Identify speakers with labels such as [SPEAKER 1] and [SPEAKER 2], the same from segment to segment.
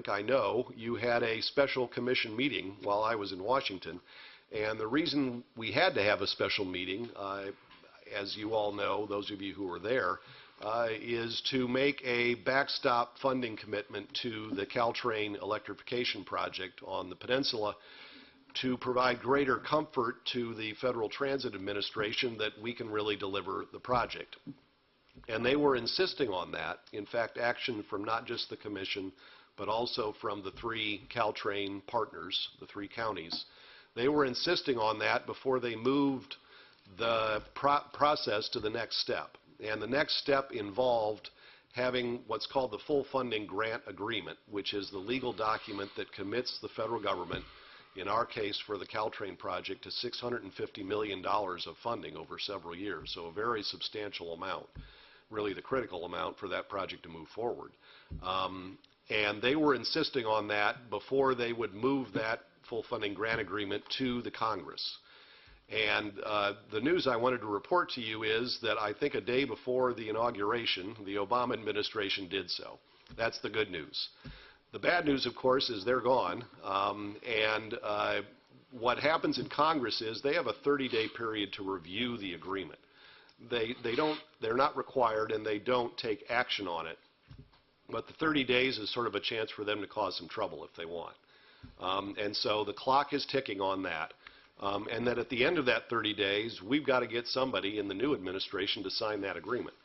[SPEAKER 1] I know you had a special commission meeting while I was in Washington, and the reason we had to have a special meeting, as you all know, those of you who were there, is to make a backstop funding commitment to the Caltrain electrification project on the peninsula to provide greater comfort to the Federal Transit Administration that we can really deliver the project. And they were insisting on that. In fact, action from not just the Commission, but also from the 3 Caltrain partners, the 3 counties. They were insisting on that before they moved the process to the next step. And the next step involved having what's called the full funding grant agreement, which is the legal document that commits the federal government, in our case for the Caltrain project, to $650 million of funding over several years. So a very substantial amount, really the critical amount for that project to move forward. And they were insisting on that before they would move that full funding grant agreement to the Congress. And the news I wanted to report to you is that I think a day before the inauguration, the Obama administration did so. That's the good news. The bad news, of course, is they're gone. What happens in Congress is they have a 30-day period to review the agreement. They're not required, and they don't take action on it. But the 30 days is sort of a chance for them to cause some trouble if they want. And so the clock is ticking on that. And that at the end of that 30 days, we've got to get somebody in the new administration to sign that agreement.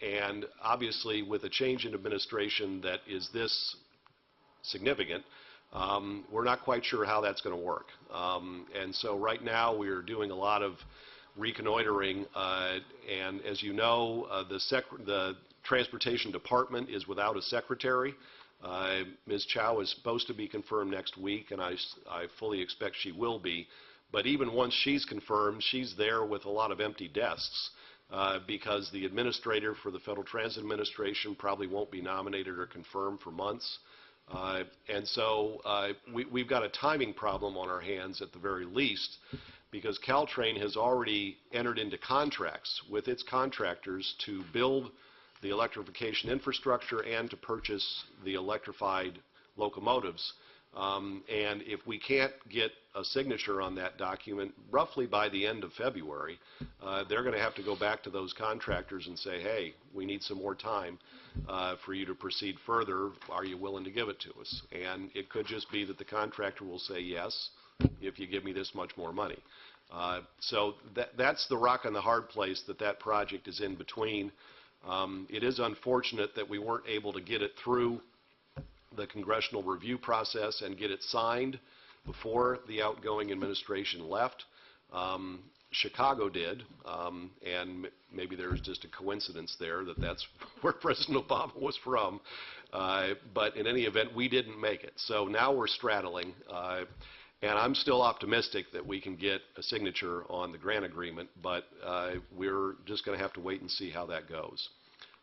[SPEAKER 1] And obviously, with a change in administration that is this significant, we're not quite sure how that's going to work. And so right now, we're doing a lot of reconnoitering. And as you know, the Transportation Department is without a secretary. Ms. Chow is supposed to be confirmed next week, and I fully expect she will be. But even once she's confirmed, she's there with a lot of empty desks because the administrator for the Federal Transit Administration probably won't be nominated or confirmed for months. And so we've got a timing problem on our hands at the very least, because Caltrain has already entered into contracts with its contractors to build the electrification infrastructure and to purchase the electrified locomotives. And if we can't get a signature on that document roughly by the end of February, they're going to have to go back to those contractors and say, hey, we need some more time for you to proceed further. Are you willing to give it to us? And it could just be that the contractor will say yes if you give me this much more money. So that's the rock and the hard place that project is in between. It is unfortunate that we weren't able to get it through the congressional review process and get it signed before the outgoing administration left. Chicago did, and maybe there's just a coincidence there that that's where President Obama was from. But in any event, we didn't make it. So now we're straddling. And I'm still optimistic that we can get a signature on the grant agreement, but we're just going to have to wait and see how that goes.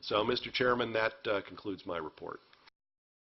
[SPEAKER 1] So, Mr. Chairman, that concludes my report.